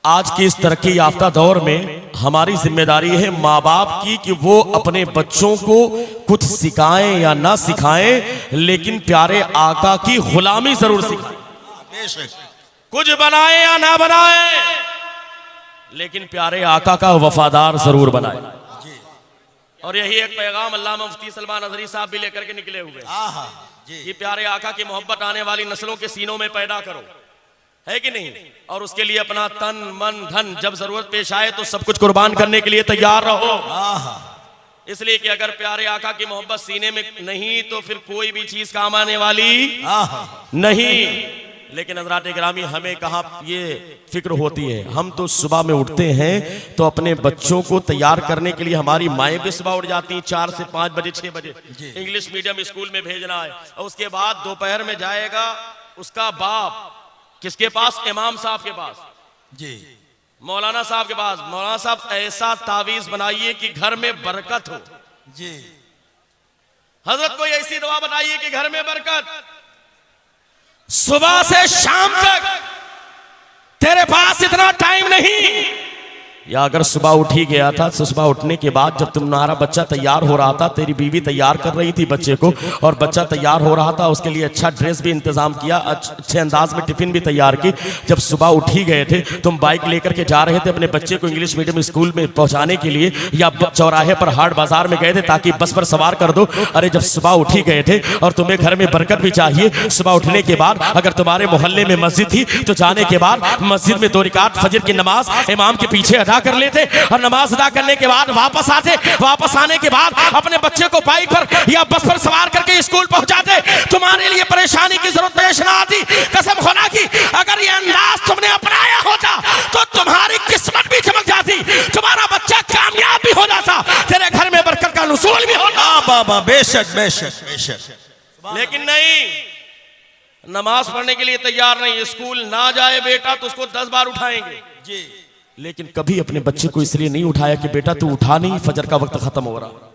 आज की इस तरक्की याफ्ता दौर में हमारी जिम्मेदारी है माँ बाप की कि वो अपने बच्चों को कुछ सिखाएं या ना सिखाएं, लेकिन प्यारे आका की गुलामी जरूर सिखाएं। कुछ बनाए या ना बनाए, लेकिन प्यारे आका का वफादार जरूर बनाए। और यही एक पैगाम अल्लामा मुफ्ती सलमान अजहरी साहब भी लेकर के निकले हुए कि प्यारे आका की मोहब्बत आने वाली नस्लों के सीनों में पैदा करो, है कि नहीं? और उसके लिए अपना तन मन धन जब जरूरत पेश आए तो सब कुछ कुर्बान करने के लिए तैयार रहो। इसलिए कि अगर प्यारे आका की मोहब्बत सीने में नहीं तो फिर कोई भी चीज काम आने वाली नहीं। लेकिन हज़रात गिरामी, हमें कहाँ ये फिक्र होती है? हम तो सुबह में उठते हैं तो अपने बच्चों को तैयार करने के लिए हमारी माएँ भी सुबह उठ जाती हैं 4 से 5 बजे 6 बजे इंग्लिश मीडियम स्कूल में भेजना है। और उसके बाद दोपहर में जाएगा उसका बाप किसके पास? इमाम साहब के पास, जी मौलाना साहब के पास। मौलाना साहब ऐसा तावीज बनाइए कि घर में बरकत हो। जी हजरत कोई ऐसी दुआ बनाइए कि घर में बरकत। सुबह से शाम तक तेरे पास इतना टाइम नहीं, या अगर सुबह उठ ही गया था तो सुबह उठने के बाद जब तुम्हारा बच्चा तैयार हो रहा था, तेरी बीवी तैयार कर रही थी बच्चे को, और बच्चा तैयार हो रहा था, उसके लिए अच्छा ड्रेस भी इंतजाम किया, अच्छे अंदाज में टिफिन भी तैयार की। जब सुबह उठ ही गए थे, तुम बाइक लेकर के जा रहे थे अपने बच्चे को इंग्लिश मीडियम स्कूल में पहुंचाने के लिए, या चौराहे पर हाट बाजार में गए थे ताकि बस पर सवार कर दो। अरे जब सुबह उठ ही गए थे और तुम्हें घर में बरकत भी चाहिए, सुबह उठने के बाद अगर तुम्हारे मोहल्ले में मस्जिद थी तो जाने के बाद मस्जिद में 2 रकात फजर की नमाज इमाम के पीछे अदा कर लेते, और नमाज अदा करने के बाद वापस आते। वापस आने के बाद अपने बच्चे को बाइक पर या बस पर सवार करके स्कूल पहुंचाते। तुम्हारे लिए परेशानी की जरूरत पेश ना आती। कसम खुदा की, अगर ये अंदाज तुमने अपनाया होता तो तुम्हारी किस्मत भी चमक जाती, तुम्हारा बच्चा कामयाब भी हो जाता, तेरे घर में बरकत का नुज़ूल भी होता। बाबा बेशक बेशक बेशक। लेकिन नहीं, नमाज पढ़ने के लिए तैयार नहीं। स्कूल ना जाए बेटा तो उसको 10 बार उठाएंगे जी, लेकिन कभी अपने बच्चे को इसलिए नहीं उठाया कि बेटा तू उठा नहीं, फजर का वक्त खत्म हो रहा,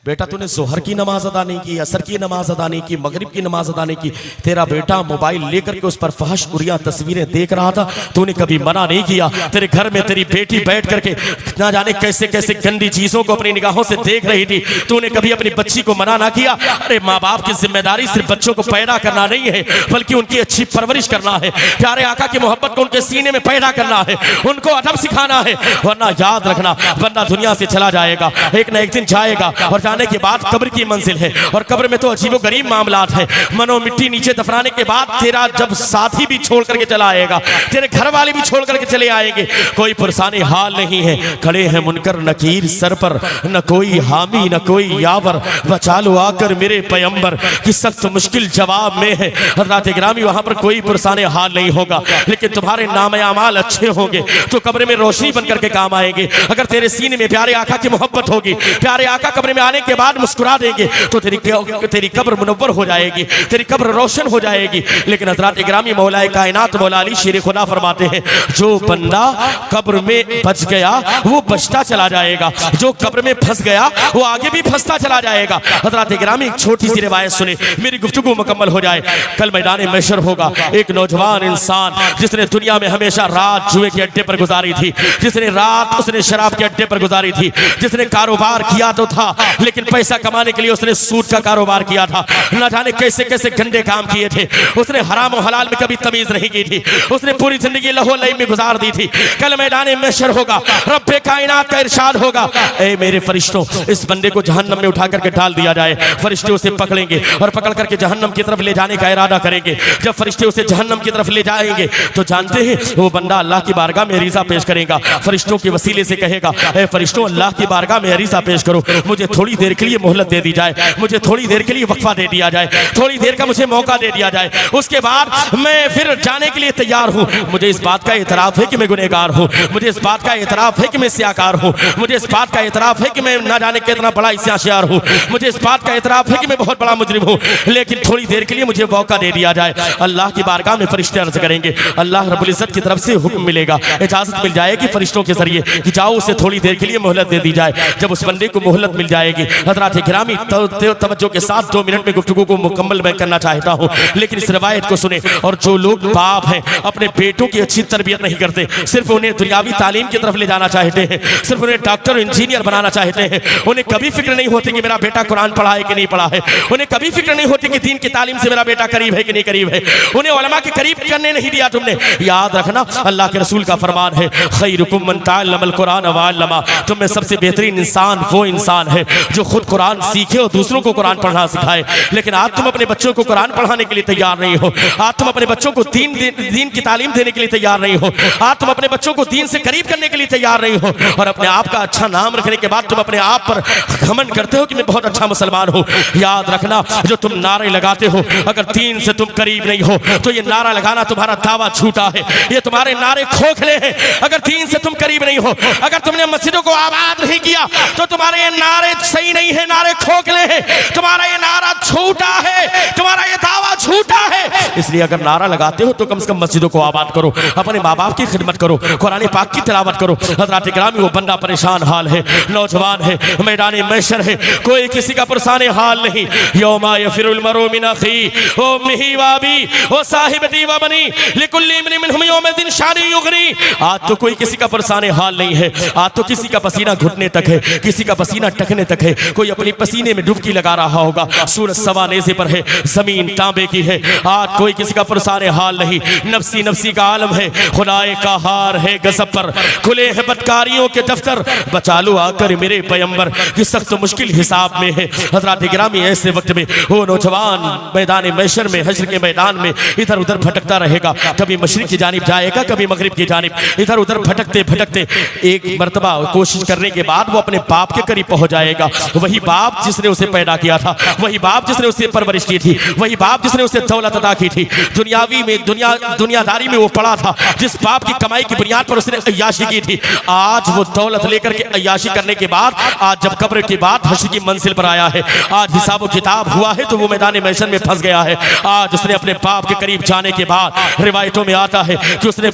बेटा तूने जोहर की नमाज अदा नहीं की, असर की नमाज अदा नहीं की, मगरिब की नमाज अदा नहीं की। तेरा बेटा मोबाइल लेकर के उस पर फहश उरिया तस्वीरें देख रहा था, तूने कभी मना नहीं किया। तेरे घर में तेरी बेटी बैठ करके ना जाने कैसे कैसे गंदी चीजों को अपनी निगाहों से देख रही थी, तूने कभी अपनी बच्ची को मना ना किया। अरे माँ बाप की जिम्मेदारी सिर्फ बच्चों को पैदा करना नहीं है, बल्कि उनकी अच्छी परवरिश करना है, प्यारे आका की मोहब्बत को उनके सीने में पैदा करना है, उनको अदब सिखाना है। वरना याद रखना, बंदा दुनिया से चला जाएगा, एक न एक दिन जाएगा, और जाने के बाद कब्र की मंजिल है। और कब्र में तो अजीबो गरीब मामलात है। मनो मिट्टी नीचे दफनाने के बाद तेरा जब साथी भी छोड़ करके चला आएगा, तेरे घर वाले भी छोड़ करके चले आएंगे, कोई पुरसानी हाल नहीं है। खड़े हैं मुनकर नकीर सर पर, न कोई हामी न कोई यावर, बचा लो आकर मेरे पैगंबर की सख्त मुश्किल जवाब में है। हज़रात गिरामी, वहां पर कोई पुरसाने हाल नहीं होगा, लेकिन तुम्हारे नाम अमाल अच्छे होंगे तो कब्र में रोशनी बनकर के काम आएंगे। अगर तेरे सीने में प्यारे आका की मोहब्बत होगी, प्यारे आका कब्र में आने के बाद मुस्कुरा देंगे तो तेरी कब्र मुनव्वर हो जाएगी, तेरी कब्र रोशन हो जाएगी। लेकिन हज़रात गिरामी, मौलाए कायनात मौला अली शेर खुदा फरमाते हैं, जो बंदा कब्र में बच गया वो बचता चला जाएगा, जो कब्र में फंस गया वो आगे भी फंसता चला जाएगा। हज़रात गिरामी, एक छोटी सी रिवायत सुने, मेरी गुफ्तगू मुकम्मल हो जाए। कल मैदान महशर होगा, एक नौजवान इंसान जिसने दुनिया में हमेशा रात जुए के अड्डे पर गुजारी थी, जिसने रात उसने शराब के अड्डे पर गुजारी थी, जिसने कारोबार किया तो था लेकिन पैसा कमाने के लिए उसने सूद का कारोबार किया था, न जाने कैसे कैसे गंदे काम किए थे, उसने हराम और हलाल में कभी तमीज नहीं की थी, उसने पूरी जिंदगी लहो लही में गुजार दी थी। कल मैदान महशर होगा, रब्बे कायनात का इरशाद होगा, ए मेरे फरिश्तों, इस बंदे को जहन्नम में उठा करके डाल दिया जाए। फरिश्ते उसे पकड़ेंगे और पकड़ करके जहन्नम की तरफ ले जाने का इरादा करेंगे। जब फरिश्ते उसे जहन्नम की तरफ ले जाएंगे तो जानते हैं वो बंदा अल्लाह की बारगाह में अरीज़ा पेश करेगा, फरिश्तों के वसीले से कहेगा, ए फरिश्तों, अल्लाह की बारगाह में अरीज़ा पेश करो, मुझे थोड़ी देर के लिए मोहलत दे दी जाए, मुझे थोड़ी देर के लिए वक्फा दे दिया जाए, थोड़ी देर का मुझे मौका दे दिया जाए, उसके बाद मैं फिर जाने के लिए तैयार हूँ। मुझे इस बात का एतराफ़ है कि मैं गुनहगार हूँ, मुझे इस बात का एतराफ़ है कि मैं सियाकार हूँ, मुझे इस बात का एतराफ़ है कि मैं ना जाने कितना बड़ा इस्याशियार हूँ, मुझे इस बात का एतराफ़ है कि मैं बहुत बड़ा मुजरिम हूँ, लेकिन थोड़ी देर के लिए मुझे मौका दे दिया जाए। अल्लाह की बारगाह में फरिश्ते अर्ज़ करेंगे, अल्लाह रब्बुल इज़्ज़त की तरफ से हुक्म मिलेगा, इजाज़त मिल जाएगी फरिश्तों के जरिए कि जाओ उसे थोड़ी देर के लिए मोहलत दे दी जाए। जब उस बंदे को मोहलत मिल जाएगी हज़रात गिरामी तवज्जो के साथ 2 मिनट में गुफ्तगू को मुकम्मल मैं करना चाहता हूँ, लेकिन इस रिवायत को सुने। और जो लोग बाप हैं अपने बेटों की अच्छी तरबियत नहीं करते, सिर्फ उन्हें दुनियावी तालीम की तरफ ले जाना चाहते हैं, सिर्फ उन्हें डॉक्टर इंजीनियर बनाना चाहते हैं, उन्हें कभी फिक्र नहीं होती कि मेरा बेटा कुरान पढ़ा है कि नहीं पढ़ा है, उन्हें कभी फिक्र नहीं होती कि दीन की तालीम से मेरा बेटा करीब है कि नहीं करीब है, उन्हें उलमा के करीब करने नहीं दिया तुमने। याद रखना अल्लाह के रसूल का फरमान है, खैरुकुम मन तअल्लमल कुरान व अल्लमा, तुम में सबसे बेहतरीन इंसान वो इंसान है जो खुद कुरान सीखे और दूसरों को कुरान पढ़ना सिखाए। लेकिन आज तुम अपने बच्चों को कुरान पढ़ाने के लिए तैयार नहीं हो, आज तुम अपने बच्चों को दीन की तालीम देने के लिए तैयार नहीं हो, आज तुम अपने बच्चों को दीन से करीब करने के लिए तैयार नहीं हो, और अपने आप का अच्छा नाम रखने के बाद तुम अपने आप पर घमंड करते हो कि मैं बहुत अच्छा मुसलमान हूँ। याद रखना, जो तुम नारे लगाते हो, अगर दीन से तुम करीब नहीं हो तो ये नारा लगाना तुम्हारा दावा झूठा है, ये तुम्हारे नारे खोखले हैं। अगर दीन से तुम करीब नहीं हो, अगर तुमने मस्जिदों को आबाद नहीं किया तो तुम्हारे ये नारे सही नहीं है, नारे खोखले हैं, तुम्हारा ये नारा झूठा है, तुम्हारा ये दावा झूठा है। इसलिए अगर नारा लगाते हो तो कम से कम मस्जिदों को आबाद करो, अपने माँ बाप की खिदमत करो, कुरान पाक की तिलावत करो। हज़रात गिरामी, वो बंदा परेशान हाल है, नौजवान है, मैदान महशर है, कोई किसी का परेशान हाल नहीं। यौमा यफिरुल मरउ मिन अखी व उम्मिही व अबी व साहिबती व बनी लिकुल्ली इम्रिइन मिनहुम यौमइज़िन शानी युगनी। आज तो कोई किसी का परेशान हाल नहीं है, आज तो किसी का पसीना घुटने तक है, किसी का पसीना टकने तक है, कोई अपनी पसीने में डुबकी लगा रहा होगा, सूरज सवा नेज़े पर है, जमीन तांबे की है। आज कोई किसी का परेशान हाल नहीं, नफसी नफसी का आलम है, खुदाए का हार है गज़ब पर, खुले हैं बदकारियों के दफ्तर, बचा लो आकर मेरे पैगंबर, कि सख्त मुश्किल हिसाब में है। हज़रात गिरामी, ऐसे वक्त में वो नौजवान मैदान महशर में, हश्र के मैदान में इधर उधर भटकता रहेगा, कभी मशरिक की जानिब जाएगा, कभी मगरिब की जानिब, इधर उधर भटकते भटकते एक मरतबा कोशिश करने के बाद वो अपने बाप के करीब पहुंच जाएगा। वही बाप जिसने उसे पैदा किया था, वही बाप जिसने उसे परवरिश की थी, वही बाप जिसने उसे दौलत अता की थी, दुनियावी में दुनियादारी में वो पड़ा था, जिस बाप की कमाई की बुनियाद पर उसने अय्याशी की थी। आज वो दौलत लेकर के अय्याशी करने के बाद, आज जब कब्र के बाद हश्र की मंजिल पर आया है, आज हिसाब व किताब हुआ है, तो वो मैदान महशर में फंस गया है। आज उसने अपने बाप के करीब जाने के बाद, रिवायतों में आता है कि उसने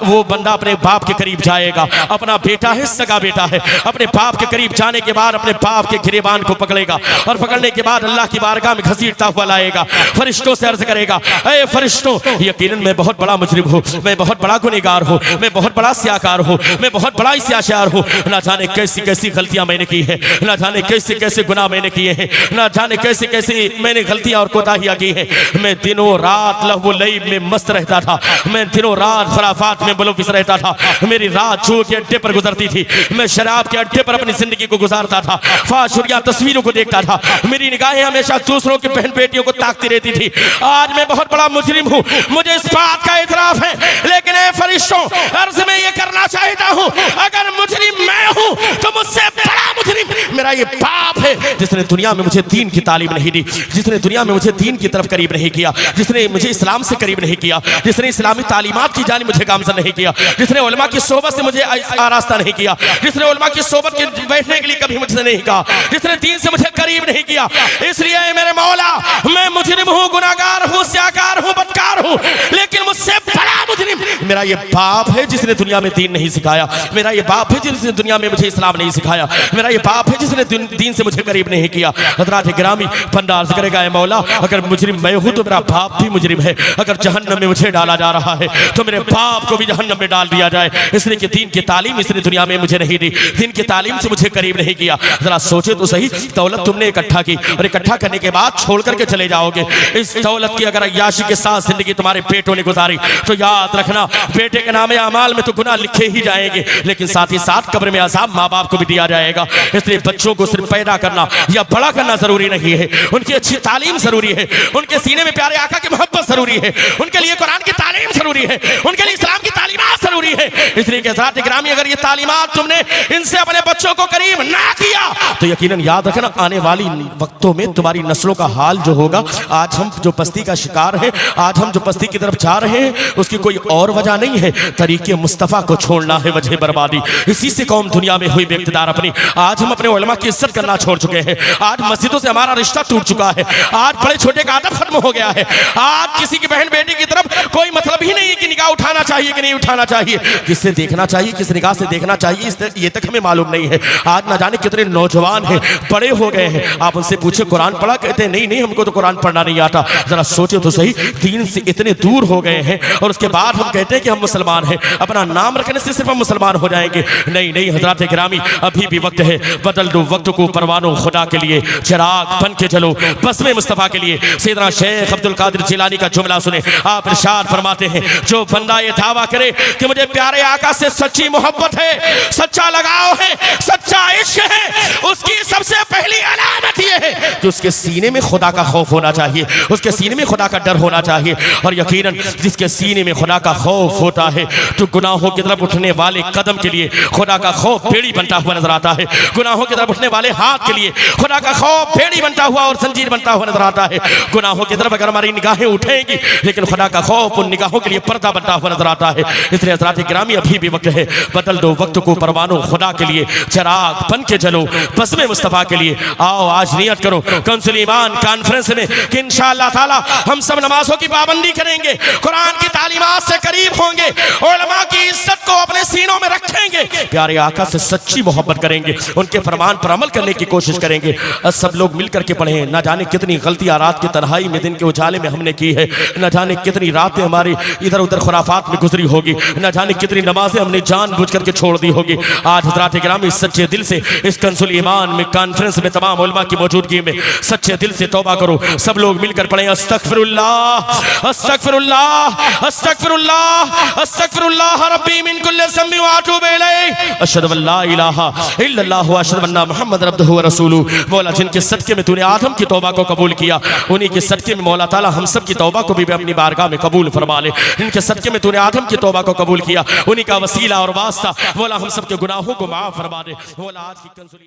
वो बंदा अपने बाप के करीब जाएगा, अपना बेटा है, सगा बेटा है, अपने बाप के करीब जाने के बाद अपने बाप के गिरेबान को पकड़ेगा, और पकड़ने के बाद अल्लाह की बारगाह में घसीटता हुआ लाएगा, फरिश्तों से अर्ज करेगा, ऐ फरिश्तों, यकीनन मैं बहुत बड़ा मुजरिम हूँ, मैं बहुत बड़ा गुनहगार हूँ, मैं बहुत बड़ा स्याकार हूँ, मैं बहुत बड़ा स्याशार हूँ। ना जाने कैसी कैसी गलतियां मैंने की है, ना जाने कैसे कैसे गुनाह मैंने किए हैं, ना जाने कैसे कैसे मैंने गलतियां और कोताहियां की हैं। मैं दिनों रात लहव लईब में मस्त रहता था, मैं दिनों रात खराफात में मुलव्विस रहता था, मेरी रात जुए के अड्डे पर गुजरती थी, मैं शराब के अड्डे पर अपनी जिंदगी को गुजारता था, फाशुरिया तस्वीरों को देखता था, मेरी निगाहें हमेशा दूसरों की बहन बेटियों को ताकती रहती थी। आज मैं बहुत बड़ा मुजरिम हूँ, मुझे इस बात का इतराफ है, लेकिन ए फरिश्तों, अर्ज में ये करना चाहता हूँ, अगर मुजरिम मैं हूँ तो मुझसे बड़ा मुजरिम मेरा ये बाप है, जिसने दुनिया में मुझे दीन की तालीम नहीं दी, जिसने दुनिया में मुझे दीन की तरफ करीब नहीं किया, जिसने मुझे इस्लाम से करीब नहीं किया, जिसने इस्लामी तालीमात की जानिब मुझे गामज़न नहीं किया, जिसने उलमा की सोबत से मुझे आरास्ता नहीं किया, जिसने उलमा की सोबत के बैठने के लिए कभी मुझसे नहीं कहा, जिसने दीन से मुझे करीब नहीं किया। इसलिए मेरे मौला, मैं मुजरिम हूँ, गुनाहगार हूँ, स्याकार हूँ, बदकार हूँ, लेकिन मुझसे बड़ा मुजरिम मेरा ये बाप है, जिसने दुनिया में दीन नहीं सिखाया, मेरा ये बाप है जिसने दुनिया में मुझे इस्लाम नहीं सिखाया, मेरा ये बाप है जिसने दीन से मुझे करीब नहीं किया। हज़रात गिरामी, बंदा अर्ज़ करेगा, ऐ मौला, अगर मुजरिम मैं हूँ तो मेरा बाप भी मुजरिम है, अगर जहन्नम में मुझे डाला जा रहा है तो मेरे बाप को भी जहन्नम में डाल दिया जाए, इसलिए कि दीन की तालीम इसने दुनिया में मुझे नहीं दी, दीन की तालीम से मुझे करीब नहीं किया। जरा सोचे तो सही, दौलत तुमने इकट्ठा की और इकट्ठा करने के बाद छोड़ करके चले जाओगे। इस दौलत की अगर अय्याशी के साथ जिंदगी तुम्हारे बेटों ने गुजारी तो याद रखना, बेटे के नामे अमाल में तो गुनाह लिखे ही जाएंगे, लेकिन साथ ही साथ कब्र में अज़ाब माँ बाप को भी दिया जाएगा। इसलिए बच्चों को सिर्फ पैदा करना या बड़ा करना जरूरी नहीं है, उनकी अच्छी तालीम जरूरी है, उनके सीने में प्यारे आका की मोहब्बत जरूरी है, उनके लिए कुरान की तालीम जरूरी है, उनके लिए इस्लाम की तालीमात जरूरी है। इसलिए कि हज़रात गिरामी, अगर ये तालीमात तुमने इनसे अपने बच्चों को करीब ना किया तो यकीनन याद रखना, आने वाली वक्तों में तुम्हारी नस्लों का हाल जो होगा, आज हम जो पस्ती का शिकार है, आज हम जो पस्ती की तरफ जा रहे हैं, उसकी कोई और वजह नहीं है, तरीके मुस्तफ़ा को छोड़ना है वजह बर्बादी। इसी से कौम दुनिया में हुई बेइक़्तिदार अपनी। आज हम अपने उलमा की इज्जत करना छोड़ चुके हैं, आज मस्जिदों से हमारा रिश्ता टूट चुका है, आज बड़े छोटे का अदब खत्म हो गया है, आज किसी की बहन बेटी की तरफ कोई मतलब ही नहीं है कि निगाह उठाना चाहिए कि नहीं उठाना चाहिए, किसी किससे देखना चाहिए, किस निगाह से देखना चाहिए, ये तक हमें मालूम नहीं है। आज ना जाने कितने नौजवान हैं, बड़े हो गए हैं, आप उनसे पूछे कुरान पढ़ा, कहते हैं नहीं नहीं हमको तो कुरान पढ़ना नहीं आता। जरा सोचे तो सही, दीन से इतने दूर हो गए हैं और उसके बाद हम कहते हैं कि हम मुसलमान हैं। अपना नाम रखने से सिर्फ हम मुसलमान हो जाएंगे, नहीं नहीं हजरत गिरामी, अभी भी वक्त है, बदल दो वक्त को परवानो खुदा के लिए, चिराग बन के चलो बस्मे मुस्तफा के लिए। सैयदना शेख अब्दुल कादिर जिलानी का जुमला सुने, आप इरशाद फरमाते हैं, जो बंदा ये दावा करे कि मुझे प्यारे आका से सच्ची मोहब्बत है, सच्चा लगाव है, सच्चा इश्क है, उसकी सबसे पहली अलामत ये है कि उसके सीने में खुदा का खौफ होना चाहिए, उसके सीने में खुदा का डर होना चाहिए। और यकीनन जिसके सीने में खुदा का खौफ होता है तो गुनाहों की तरफ उठने वाले कदम के लिए खुदा का खौफ बेड़ी बनता हुआ नजर आता है, गुनाहों की तरफ उठने वाले हाथ के लिए खुदा का खौफ बेड़ी बनता हुआ और जंजीर बनता हुआ नजर आता है। गुनाहों की तरफ अगर हमारी निगाहें उठेंगी लेकिन खुदा का खौफ उन निगाहों के लिए पर्दा बनता हुआ नजर आता है। इसलिए हज़रात गिरामी, अभी भी वक्त है, बदल दो वक्त को परवानो खुदा के लिए, चिराग बन के चलो बस्मे मुस्तफा के लिए। आओ आज नियत करो कंसुल ईमान कॉन्फ्रेंस में कि इंशाअल्लाह ताला हम सब नमाजों की पाबंदी करेंगे, कुरान की तालीमात से करीब होंगे, उलमा की इज्जत को अपने सीनों में रखेंगे, प्यारे आका से सच्ची मोहब्बत करेंगे, उनके फरमान पर अमल करने की कोशिश करेंगे। सब लोग मिलकर के पढ़ें। न जाने कितनी गलतियां रात की तन्हाई में, दिन के उजाले में हमने की है, न जाने कितनी रातें हमारी इधर उधर खुराफात में गुजरी होगी, न जाने कितनी नमाजें हमने जानबूझ करके छोड़ दी होगी। आज हज़रात गिरामी सच्चे दिल से इस कंसुल ईमान में कॉन्फ्रेंस में तमाम उलमा की मौजूदगी में सच्चे दिल से तौबा करो। सब लोग मिलकर पढ़ें, अस्तगफिरुल्लाह अस्तगफिरुल्लाह अस्तगफिरुल्लाह अस्तगफिरुल्लाह रब्बी मिन कुल्लि ज़म्बि व अतूबु इलैहि अशहदु अल्ला इलाहा इल्लल्लाह व अशहदु अन्ना मुहम्मद अब्दुहु व रसूलुहु। मौला जिनके सदके में तूने आदम की तौबा को कबूल किया, उन्हीं के सदके में मौला ताला हम सब की तौबा को भी अपनी बारगाह में कबूल फरमा ले। इनके सदके में तूने आदम की तौबा को कबूल किया, उन्हीं का वसीला और वास्ता मौला हम सब के गुनाहों को माफ फरमा दे। मौला आज की कंसुल